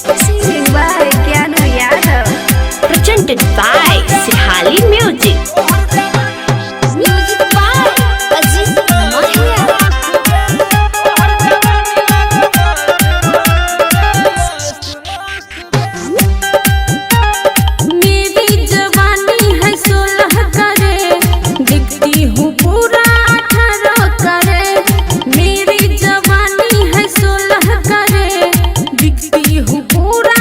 Singing by Gyanu Yadav. Presented by Sihali Music. Music by Ajit Mahia. मेरी जवानी है 16 करे, दिखती हूँ पूरा 18 करे। मेरी जवानी है 16 करे, दिखती हूँ पूरा